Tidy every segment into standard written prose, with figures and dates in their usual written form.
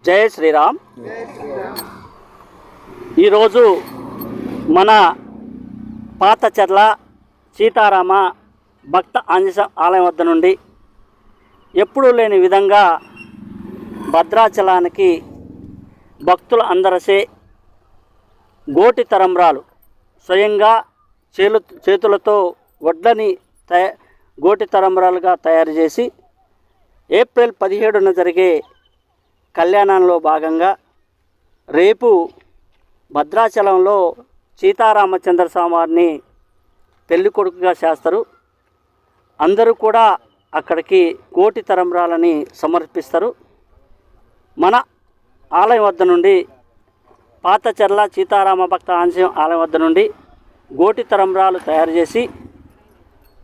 జై శ్రీరామ్. ఈరోజు మన పాతచెర్ల సీతారామ భక్త ఆంజనేయ ఆలయం వద్ద నుండి ఎప్పుడూ లేని విధంగా భద్రాచలానికి భక్తుల అందరసే గోటి తరంబ్రాలు స్వయంగా చేతులతో వడ్లని గోటి తరంబ్రాలుగా తయారు చేసి ఏప్రిల్ 17న జరిగే కళ్యాణంలో భాగంగా రేపు భద్రాచలంలో సీతారామచంద్ర స్వామివారిని పెళ్లి కొడుకుగా చేస్తారు. అందరూ కూడా అక్కడికి కోటి తరంబ్రాలని సమర్పిస్తారు. మన ఆలయం వద్ద నుండి పాతచెర్ల సీతారామ భక్త ఆంజనేయ ఆలయం వద్ద నుండి గోటి తరంబ్రాలు తయారు చేసి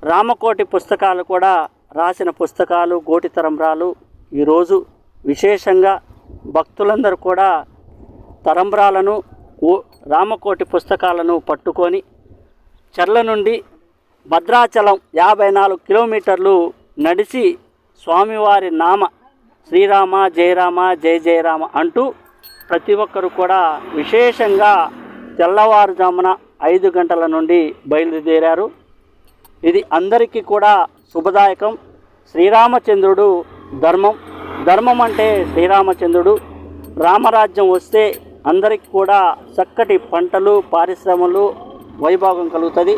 రామకోటి పుస్తకాలు కూడా రాసిన పుస్తకాలు గోటి తరంబ్రాలు ఈరోజు విశేషంగా భక్తులందరూ కూడా తరంబ్రాలను రామకోటి పుస్తకాలను పట్టుకొని చెర్ల నుండి భద్రాచలం 54 కిలోమీటర్లు నడిచి స్వామివారి నామ శ్రీరామ జయరామ జయ జయరామ అంటూ ప్రతి ఒక్కరు కూడా విశేషంగా తెల్లవారుజామున 5 గంటల నుండి బయలుదేరారు. ఇది అందరికీ కూడా శుభదాయకం. శ్రీరామచంద్రుడు ధర్మం అంటే శ్రీరామచంద్రుడు. రామరాజ్యం వస్తే అందరికీ కూడా చక్కటి పంటలు పరిశ్రమలు వైభోగం కలుగుతుంది.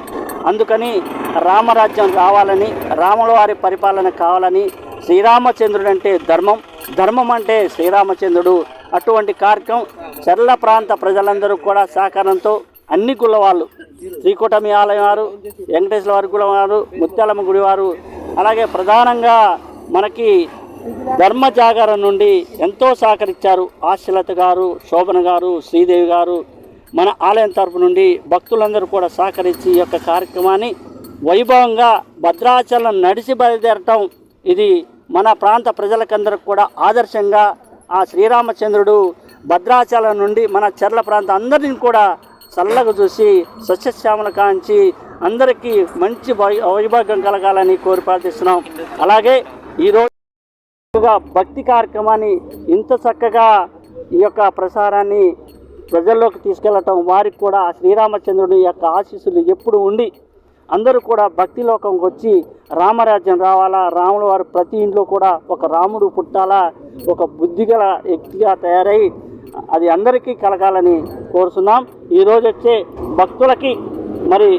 అందుకని రామరాజ్యం రావాలని రాముల వారి పరిపాలన కావాలని శ్రీరామచంద్రుడు అంటే ధర్మం అంటే శ్రీరామచంద్రుడు. అటువంటి కార్యక్రమం చెర్ల ప్రాంత ప్రజలందరూ కూడా సహకారంతో అన్ని కుల వాళ్ళు శ్రీకూటమి ఆలయం వారు, వెంకటేశ్వర వారి గుడి వారు, ముత్యాలమ్మ గుడి వారు, అలాగే ప్రధానంగా మనకి ధర్మ జాగరణ నుండి ఎంతో సహకరించారు. ఆశలత గారు, శోభన గారు, శ్రీదేవి గారు మన ఆలయం తరపు నుండి భక్తులందరూ కూడా సహకరించి ఈ యొక్క కార్యక్రమాన్ని వైభవంగా భద్రాచలం నడిచి బయలుదేరటం ఇది మన ప్రాంత ప్రజలకందరికి కూడా ఆదర్శంగా ఆ శ్రీరామచంద్రుడు భద్రాచలం నుండి మన చెర్ల ప్రాంత అందరిని కూడా చల్లగా చూసి సస్యశ్యామల కాంచి అందరికీ మంచి వైభాగ్యం కలగాలని కోరి ప్రార్థిస్తున్నాం. అలాగే ఈరోజు భక్తి కార్యక్రమాన్ని ఇంత చక్కగా ఈ యొక్క ప్రసారాన్ని ప్రజల్లోకి తీసుకెళ్లటం వారికి కూడా ఆ శ్రీరామచంద్రుడి యొక్క ఆశీస్సులు ఎప్పుడు ఉండి అందరూ కూడా భక్తిలోకంకి వచ్చి రామరాజ్యం రావాలా, రాముల వారు ప్రతి ఇంట్లో కూడా ఒక రాముడు పుట్టాలా, ఒక బుద్ధిగల వ్యక్తిగా తయారై అది అందరికీ కలగాలని కోరుతున్నాం. ఈరోజు వచ్చే భక్తులకి మరి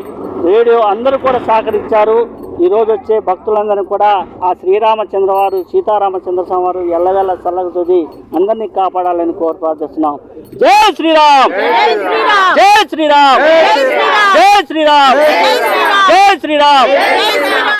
రేడియో అందరూ కూడా సహకరించారు. ఈరోజు వచ్చే భక్తులందరూ కూడా ఆ శ్రీరామచంద్ర వారు సీతారామచంద్ర స్వామి వారు ఎల్లవెల్ల చల్లగా చూసి అందరినీ కాపాడాలని కోరి ప్రార్థిస్తున్నాం. జై శ్రీరామ్, జై శ్రీరామ్, జై శ్రీరామ్, జై శ్రీరామ్.